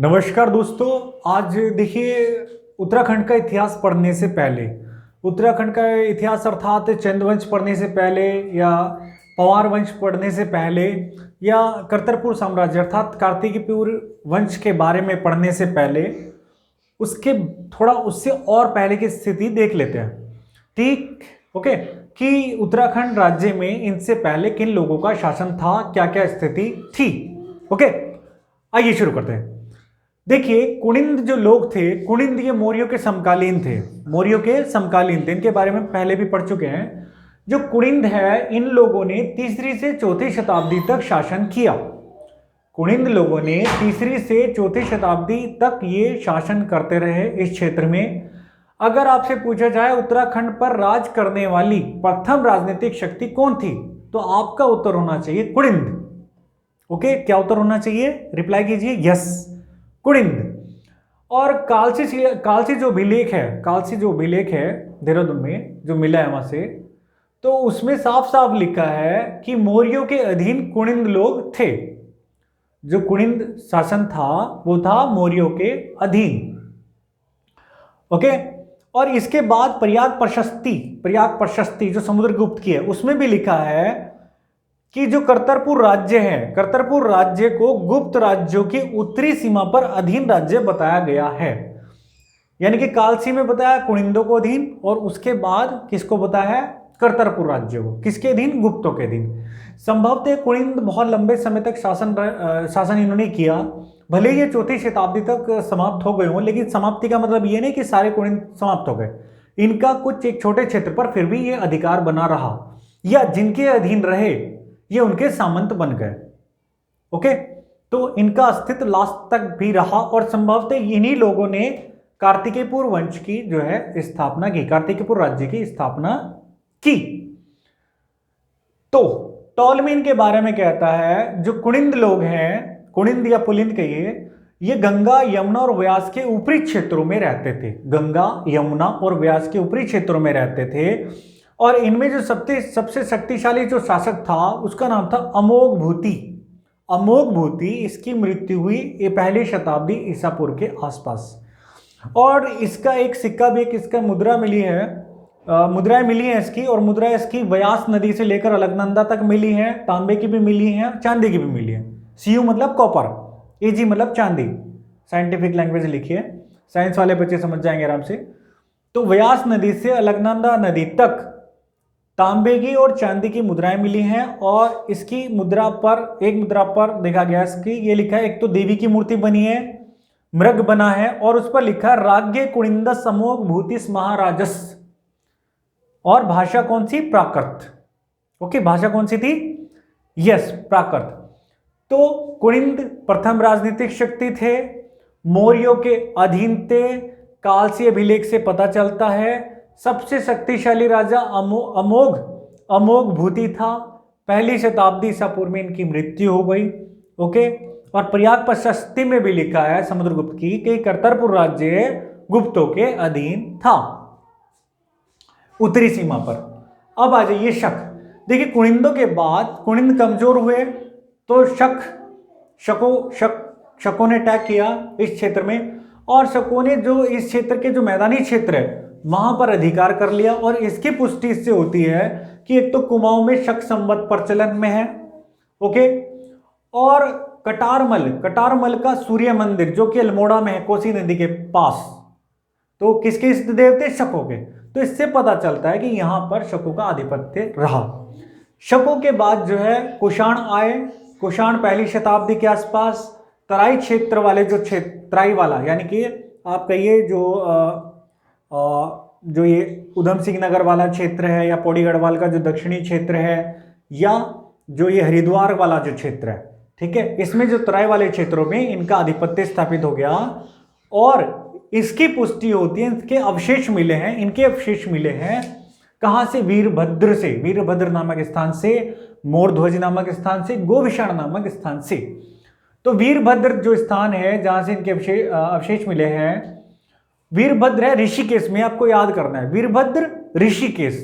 नमस्कार दोस्तों। आज देखिए, उत्तराखंड का इतिहास पढ़ने से पहले, उत्तराखंड का इतिहास अर्थात चंद वंश पढ़ने से पहले या पवार वंश पढ़ने से पहले या करतरपुर साम्राज्य अर्थात कार्तिकेय वंश के बारे में पढ़ने से पहले उसके थोड़ा उससे और पहले की स्थिति देख लेते हैं। ठीक, ओके, कि उत्तराखंड राज्य में इनसे पहले किन लोगों का शासन था, क्या क्या स्थिति थी। ओके, आइए शुरू करते हैं। देखिए, कुनिंद जो लोग थे, कुनिंद ये मौर्यों के समकालीन थे, मौर्यों के समकालीन थे। इनके बारे में पहले भी पढ़ चुके हैं। जो कुनिंद है, इन लोगों ने 3री से 4ठी शताब्दी तक शासन किया। कुनिंद लोगों ने 3री से 4ठी शताब्दी तक ये शासन करते रहे इस क्षेत्र में। अगर आपसे पूछा जाए उत्तराखंड पर राज करने वाली प्रथम राजनीतिक शक्ति कौन थी, तो आपका उत्तर होना चाहिए कुनिंद। ओके, क्या उत्तर होना चाहिए? रिप्लाई कीजिए यस, कुनिंद। और कालसी जो अभिलेख है देहरादून में जो मिला है वहां से, तो उसमें साफ साफ लिखा है कि मौर्यों के अधीन कुनिंद लोग थे। जो कुनिंद शासन था वो था मौर्यों के अधीन। ओके, और इसके बाद प्रयाग प्रशस्ति जो समुद्रगुप्त की है, उसमें भी लिखा है कि जो करतरपुर राज्य है, करतरपुर राज्य को गुप्त राज्यों की उत्तरी सीमा पर अधीन राज्य बताया गया है। यानी कि कालसी में बताया कुनिंदों को अधीन, और उसके बाद किसको बताया है? करतरपुर राज्य को। किसके अधीन? गुप्तों के अधीन। संभवतः कुनिंद बहुत लंबे समय तक शासन इन्होंने किया। भले ही ये 4ठी शताब्दी तक समाप्त हो गए हों, लेकिन समाप्ति का मतलब ये नहीं कि सारे कुनिंद समाप्त हो गए। इनका कुछ एक छोटे क्षेत्र पर फिर भी ये अधिकार बना रहा, या जिनके अधीन रहे ये उनके सामंत बन गए। ओके, तो इनका अस्तित्व लास्ट तक भी रहा, और संभवतः इन्हीं लोगों ने कार्तिकेयपुर वंश की जो है स्थापना की, कार्तिकेयपुर राज्य की स्थापना की। तो टॉलमी इनके बारे में कहता है, जो कुनिंद लोग हैं, कुनिंद या पुलिंद कहिए, ये गंगा, यमुना और व्यास के ऊपरी क्षेत्रों में रहते थे। गंगा, यमुना और व्यास के ऊपरी क्षेत्रों में रहते थे। और इनमें जो सबसे शक्तिशाली जो शासक था उसका नाम था अमोघ भूति। अमोघ भूति, इसकी मृत्यु हुई 1ली शताब्दी ईसा पूर्व के आसपास। और इसका एक सिक्का भी, इसका मुद्रा मिली है, मुद्राएं मिली हैं इसकी, और मुद्रा इसकी व्यास नदी से लेकर अलकनंदा तक मिली हैं। तांबे की भी मिली हैं, चांदी की भी मिली है। Cu मतलब कॉपर, Ag मतलब चांदी। साइंटिफिक लैंग्वेज लिखिए, साइंस वाले बच्चे समझ जाएंगे आराम से। तो व्यास नदी से अलकनंदा नदी तक तांबे की और चांदी की मुद्राएं मिली हैं। और इसकी मुद्रा पर, एक मुद्रा पर देखा गया इसकी, ये लिखा है, एक तो देवी की मूर्ति बनी है, मृग बना है, और उस पर लिखा है राज्ञ कुनिंदस अमोघ भूतिस महाराजस। और भाषा कौन सी? प्राकृत। ओके, भाषा कौन सी थी? यस, प्राकृत। तो कुनिंद प्रथम राजनीतिक शक्ति थे, मौर्यों के अधीन थे, कालसी अभिलेख से पता चलता है। सबसे शक्तिशाली राजा अमोघ भूति था। 1ली शताब्दी ईसा पूर्व में इनकी मृत्यु हो गई। ओके, और प्रयाग प्रशस्ति में भी लिखा है समुद्रगुप्त की कि करतरपुर राज्य गुप्तों के अधीन था उत्तरी सीमा पर। अब आ जाइए शक। देखिए, कुनिंदों के बाद कुनिंद कमजोर हुए तो शकों ने अटैक किया इस क्षेत्र में, और शकों ने जो इस क्षेत्र के जो मैदानी क्षेत्र है वहां पर अधिकार कर लिया। और इसकी पुष्टि इससे होती है कि एक तो कुमाऊं में शक संवत प्रचलन में है। ओके, और कटारमल का सूर्य मंदिर जो कि अल्मोड़ा में है, कोसी नदी के पास, तो किसके इष्ट देव थे? शकों के। तो इससे पता चलता है कि यहां पर शकों का आधिपत्य रहा। शकों के बाद जो है कुषाण आए। कुषाण 1ली शताब्दी के आसपास तराई क्षेत्र वाले जो तराई वाला, यानी कि आप कहिए जो ये उधम सिंह नगर वाला क्षेत्र है, या पौड़ी गढ़वाल का जो दक्षिणी क्षेत्र है, या जो ये हरिद्वार वाला जो क्षेत्र है, ठीक है, इसमें जो तराई वाले क्षेत्रों में इनका आधिपत्य स्थापित हो गया। और इसकी पुष्टि होती है, इनके अवशेष मिले हैं कहां से? वीरभद्र से, वीरभद्र नामक स्थान से, मोरध्वज नामक स्थान से, गोविषाण नामक स्थान से। तो वीरभद्र जो स्थान है जहां से इनके अवशेष मिले हैं, वीरभद्र है ऋषिकेश में, आपको याद करना है, वीरभद्र ऋषिकेश।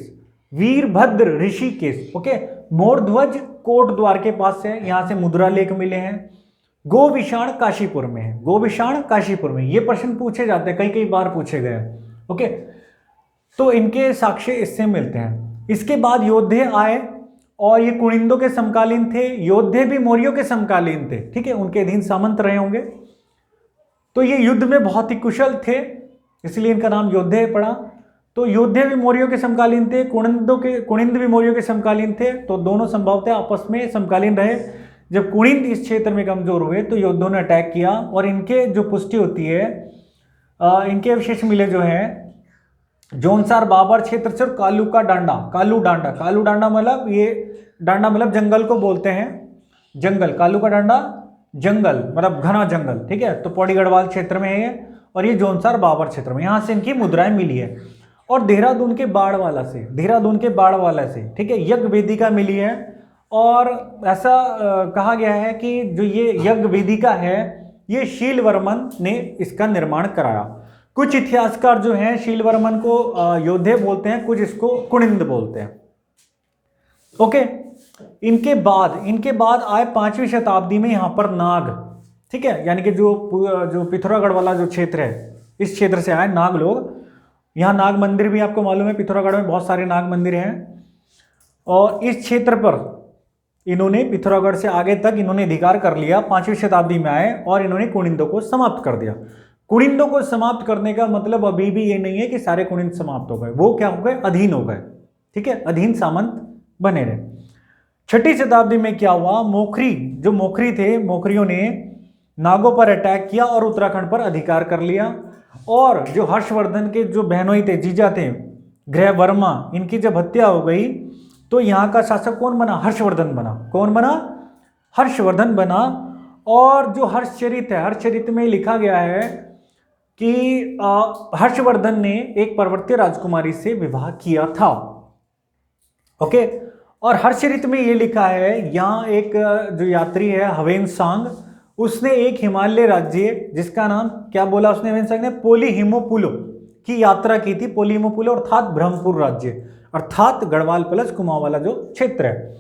ओके, मोरध्वज कोट द्वार के पास है, यहां से मुद्रा लेख मिले हैं। गोविषाण काशीपुर में है, गोविषाण काशीपुर में। ये प्रश्न पूछे जाते हैं, कई कई बार पूछे गए हैं। ओके, तो इनके साक्ष्य इससे मिलते हैं। इसके बाद योद्धे आए और ये कुनिंदों के समकालीन थे। योद्धे भी मौर्यों के समकालीन थे, ठीक है, उनके अधीन सामंत रहे होंगे। तो ये युद्ध में बहुत ही कुशल थे, इसलिए इनका नाम योद्धे पड़ा। तो योद्धे भी मौर्यों के समकालीन थे, कुनिंद भी मौर्यों के समकालीन थे। तो दोनों संभवतः आपस में समकालीन रहे। जब कुनिंद इस क्षेत्र में कमजोर हुए तो योद्धों ने अटैक किया और इनके जो पुष्टि होती है, इनके अवशेष मिले जो हैं जोनसार बाबर क्षेत्र से और कालू डांडा मतलब ये डांडा मतलब जंगल को बोलते हैं, जंगल, कालू का डांडा जंगल मतलब घना जंगल, ठीक है। तो पौड़ी गढ़वाल क्षेत्र में है ये, और ये जोनसार बाबर क्षेत्र में, यहाँ से इनकी मुद्राएं मिली है। और देहरादून के बाड़वाला से, ठीक है, यज्ञ वेदिका मिली है। और ऐसा कहा गया है कि जो ये यज्ञ वेदिका है ये शीलवर्मन ने इसका निर्माण कराया। कुछ इतिहासकार जो हैं शीलवर्मन को योद्धे बोलते हैं, कुछ इसको कुनिंद बोलते हैं। ओके, इनके बाद आए 5वीं शताब्दी में यहाँ पर नाग, ठीक है, यानी कि जो पिथौरागढ़ वाला जो क्षेत्र है, इस क्षेत्र से आए नाग लोग। यहाँ नाग मंदिर भी आपको मालूम है, पिथौरागढ़ में बहुत सारे नाग मंदिर हैं। और इस क्षेत्र पर इन्होंने पिथौरागढ़ से आगे तक इन्होंने अधिकार कर लिया। 5वीं शताब्दी में आए और इन्होंने कुनिंदों को समाप्त कर दिया। कुनिंदों को समाप्त करने का मतलब अभी भी ये नहीं है कि सारे कुनिंद समाप्त हो गए, वो क्या हो गए, अधीन हो गए, ठीक है, अधीन सामंत बने रहे। 6ठी शताब्दी में क्या हुआ, मोखरी थे, मोखरियों ने नागों पर अटैक किया और उत्तराखंड पर अधिकार कर लिया। और जो हर्षवर्धन के जो बहनोई थे, जीजा थे, ग्रह वर्मा, इनकी जब हत्या हो गई तो यहाँ का शासक कौन बना, हर्षवर्धन बना। कौन बना, हर्षवर्धन बना। और जो हर्षचरित है, हर्षचरित में लिखा गया है कि हर्षवर्धन ने एक पर्वतीय राजकुमारी से विवाह किया था। ओके, और हर्षचरित में ये लिखा है, यहाँ एक जो यात्री है हवेनसांग, उसने एक हिमालय राज्य जिसका नाम क्या बोला उसने, हवेनसांग ने पोलीहिमोपुलो की यात्रा की थी। पोलीहिमोपुलो अर्थात ब्रह्मपुर राज्य, अर्थात गढ़वाल प्लस कुमाऊं वाला जो क्षेत्र है।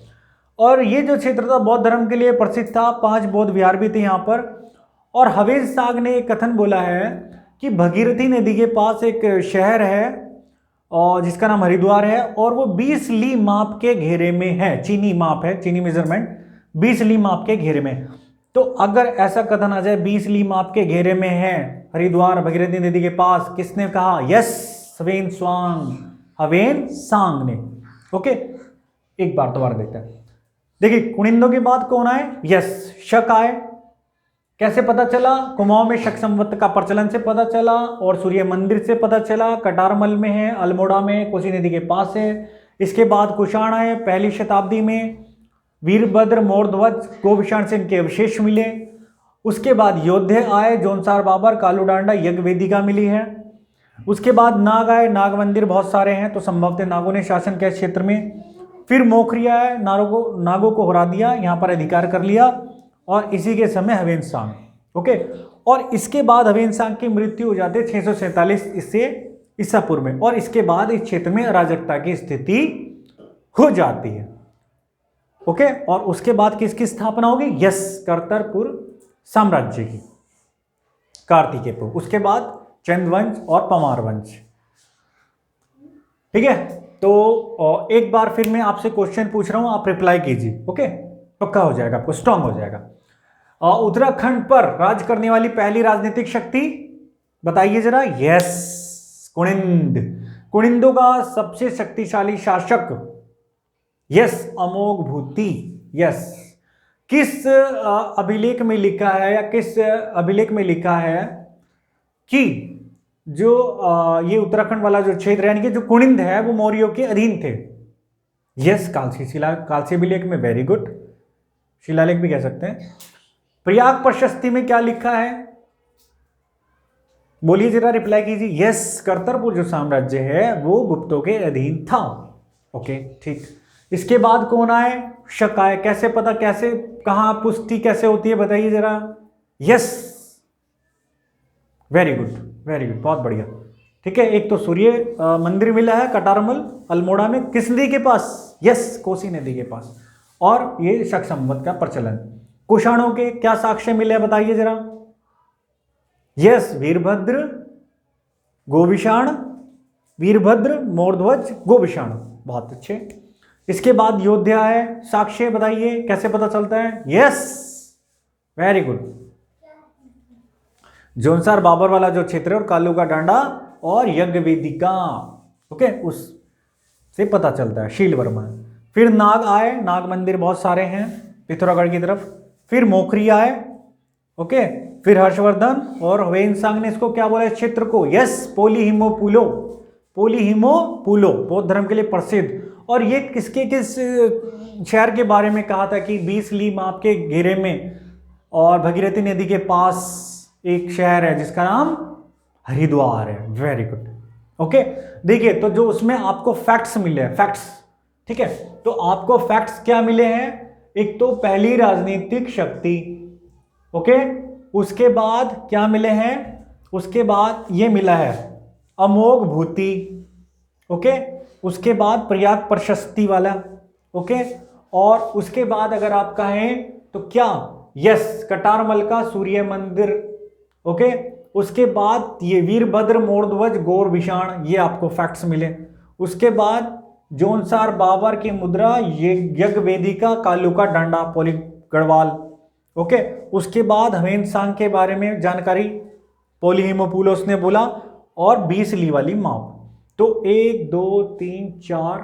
और ये जो क्षेत्र था बौद्ध धर्म के लिए प्रसिद्ध था, 5 बौद्ध विहार भी थे यहाँ पर। और हवेनसांग ने एक कथन बोला है कि भगीरथी नदी के पास एक शहर है और जिसका नाम हरिद्वार है, और वो 20 ली माप के घेरे में है, चीनी माप है, चीनी मेजरमेंट 20 ली माप के घेरे में। तो अगर ऐसा कथन आ जाए 20 ली माप के घेरे में है हरिद्वार भगीरथी नदी के पास, किसने कहा, यस, हवेनसांग ने। ओके, एक बार दोबारा देखते हैं। देखिए, कुनिंदों के बाद कौन आए, यस, शक आए। कैसे पता चला, कुमाऊं में शक संवत का प्रचलन से पता चला, और सूर्य मंदिर से पता चला, कटारमल में है, अल्मोड़ा में, कोसी नदी के पास है। इसके बाद कुषाण आए 1ली शताब्दी में, वीरभद्र, मोरध्वज, गोविषाण से इनके अवशेष मिले। उसके बाद योद्धे आए, जोनसार बाबर, कालू डांडा, यज्ञ वेदिका मिली है। उसके बाद नाग आए, नाग मंदिर बहुत सारे हैं, तो संभवतः नागों ने शासन किया क्षेत्र में। फिर मोखरी आए, नागों को हरा दिया, यहाँ पर अधिकार कर लिया, और इसी के समय हवेनसांग। ओके, और इसके बाद हवेनसांग की मृत्यु हो जाती है 647 इससे ईसा पूर्व में, और इसके बाद इस क्षेत्र में अराजकता की स्थिति हो जाती है। ओके, और उसके बाद किसकी स्थापना होगी, यस, करतरपुर साम्राज्य की, कार्तिकेयपुर। उसके बाद चंदवंश और पवार वंश। ठीक है, तो एक बार फिर मैं आपसे क्वेश्चन पूछ रहा हूं, आप रिप्लाई कीजिए। ओके, पक्का हो जाएगा, आपको स्ट्रांग हो जाएगा। उत्तराखंड पर राज करने वाली पहली राजनीतिक शक्ति बताइए जरा। यस, कुनिंद। कुनिंदों का सबसे शक्तिशाली शासक, यस, अमोघ भूति। यस, किस अभिलेख में लिखा है, या किस अभिलेख में लिखा है कि जो ये उत्तराखंड वाला जो क्षेत्र यानी कि जो कुनिंद है वो मौर्यों के अधीन थे। यस, कालसी अभिलेख में, वेरी गुड, शिलालेख भी कह सकते हैं। प्रयाग प्रशस्ति में क्या लिखा है, बोलिए जरा, रिप्लाई कीजिए। यस, करतरपुर जो साम्राज्य है वो गुप्तों के अधीन था। ओके, ठीक। इसके बाद कौन आए, शक आए। कैसे पता, कैसे, कहां पुष्टि कैसे होती है, बताइए जरा। Yes, very good, very good, बहुत बढ़िया। ठीक है, एक तो सूर्य मंदिर मिला है कटारमल अल्मोड़ा में, किस नदी के पास, यस, कोसी नदी के पास, और ये शक संवत का प्रचलन। कुषाणों के क्या साक्ष्य मिले बताइए जरा। यस, वीरभद्र, गोविषाण, वीरभद्र, मोरध्वज, गोविषाण, बहुत अच्छे। इसके बाद योद्धा है, साक्ष्य बताइए कैसे पता चलता है। Yes, very good, Jaunsar Babar वाला जो क्षेत्र है और कालू का डांडा और यज्ञ वेदिका, ओके, उस से पता चलता है, शील वर्मा। फिर नाग आए, नाग मंदिर बहुत सारे हैं पिथौरागढ़ की तरफ। फिर मोखरी आए, ओके, फिर हर्षवर्धन और ह्वेनसांग ने इसको क्या बोला इस क्षेत्र को। यस, पोलीहिमोपुलो, पोलीहिमोपुलो बौद्ध धर्म के लिए प्रसिद्ध। और ये किसके किस शहर के बारे में कहा था कि 20 ली माप के घेरे में और भगीरथी नदी के पास एक शहर है जिसका नाम हरिद्वार है। Very good, okay. देखिए, तो जो उसमें आपको फैक्ट्स मिले हैं, फैक्ट्स, ठीक है, तो आपको फैक्ट्स क्या मिले हैं। एक तो पहली राजनीतिक शक्ति, ओके, उसके बाद क्या मिले हैं, उसके बाद ये मिला है अमोघ भूति, ओके, उसके बाद प्रयाग प्रशस्ति वाला, ओके, और उसके बाद अगर आप कहें तो क्या, यस, कटारमल का सूर्य मंदिर, ओके, उसके बाद ये वीरभद्र, मोरध्वज, गोरभिषाण, ये आपको फैक्ट्स मिले। उसके बाद जोनसार बाबर की मुद्रा, ये यज्ञ वेदिका, कालू का डांडा, पोली गढ़वाल, ओके। उसके बाद ह्वेनसांग के बारे में जानकारी पोलीहिमोपुलोस ने बोला और 20 ली वाली माप। तो 1 2 3 4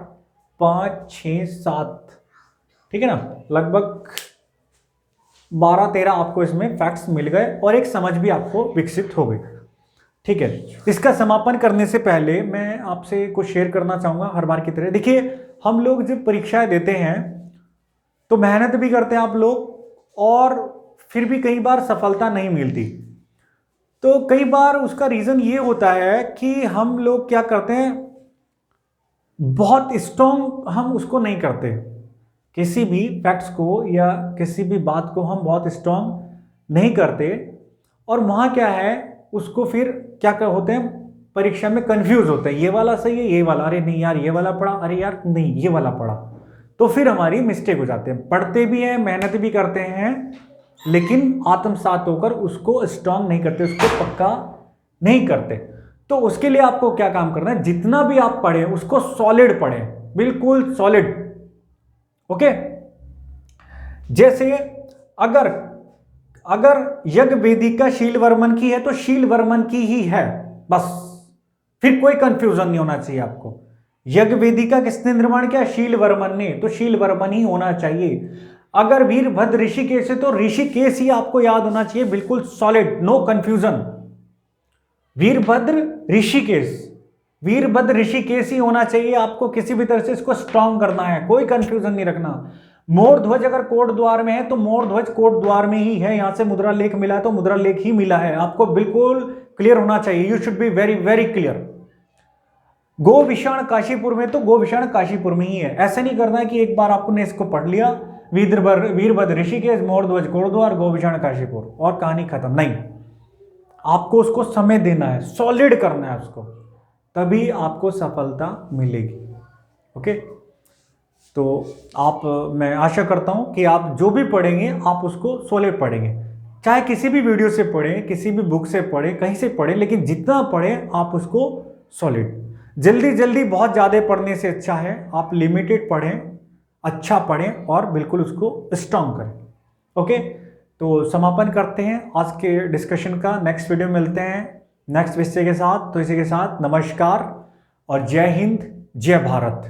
5 6 7, ठीक है ना, लगभग 12-13 आपको इसमें फैक्ट्स मिल गए और एक समझ भी आपको विकसित हो गई, ठीक है। इसका समापन करने से पहले मैं आपसे कुछ शेयर करना चाहूँगा हर बार की तरह। देखिए, हम लोग जब परीक्षाएं देते हैं तो मेहनत भी करते हैं आप लोग, और फिर भी कई बार सफलता नहीं मिलती। तो कई बार उसका रीज़न ये होता है कि हम लोग क्या करते हैं, बहुत स्ट्रॉन्ग हम उसको नहीं करते, किसी भी फैक्ट्स को या किसी भी बात को हम बहुत स्ट्रॉन्ग नहीं करते, और वहाँ क्या है, उसको फिर क्या होते हैं, परीक्षा में कंफ्यूज होते हैं, ये वाला सही है, ये वाला, अरे नहीं यार ये वाला पढ़ा, अरे यार नहीं ये वाला पढ़ा, तो फिर हमारी मिस्टेक हो जाते हैं। पढ़ते भी हैं, मेहनत भी करते हैं, लेकिन आत्मसात होकर उसको स्ट्रांग नहीं करते, उसको पक्का नहीं करते। तो उसके लिए आपको क्या काम करना है, जितना भी आप पढ़ें उसको सॉलिड पढ़ें, बिल्कुल सॉलिड, ओके। जैसे अगर यज्ञ वेदिका शीलवर्मन की है तो शीलवर्मन की ही है, बस, फिर कोई कंफ्यूजन नहीं होना चाहिए आपको। यज्ञ वेदिका किसने निर्माण किया, शीलवर्मन ने, तो शीलवर्मन ही होना चाहिए। अगर वीरभद्र ऋषिकेश है तो ऋषिकेश ही आपको याद होना चाहिए, बिल्कुल solid, no confusion. Virbhadra Rishikesh, Virbhadra Rishikesh ही होना चाहिए आपको, किसी भी तरह से इसको स्ट्रांग करना है, कोई कंफ्यूजन नहीं रखना। मोरध्वज अगर कोट द्वार में है तो मोरध्वज कोट द्वार में ही है, यहां से मुद्रा लेख मिला है तो मुद्रा लेख ही मिला है, आपको बिल्कुल क्लियर होना चाहिए, you should be very very clear. Govishan Kashipur में तो गोविषाण काशीपुर में ही है, ऐसे नहीं करना है कि एक बार आपने इसको पढ़ लिया, वीरभद्र ऋषिकेश, मोरध्वज कोटद्वार, गोविषाण काशीपुर और कहानी खत्म, नहीं, आपको उसको समय देना है, सॉलिड करना है उसको, तभी आपको सफलता मिलेगी, ओके। तो मैं आशा करता हूं कि आप जो भी पढ़ेंगे आप उसको सॉलिड पढ़ेंगे, चाहे किसी भी वीडियो से पढ़ें, किसी भी बुक से पढ़ें, कहीं से पढ़ें, लेकिन जितना पढ़ें आप उसको सॉलिड। जल्दी बहुत ज़्यादा पढ़ने से अच्छा है आप लिमिटेड पढ़ें, अच्छा पढ़ें और बिल्कुल उसको स्ट्रॉन्ग करें, ओके। तो समापन करते हैं आज के डिस्कशन का, नेक्स्ट वीडियो में मिलते हैं नेक्स्ट विषय के साथ। तो इसी के साथ नमस्कार और जय हिंद, जय भारत।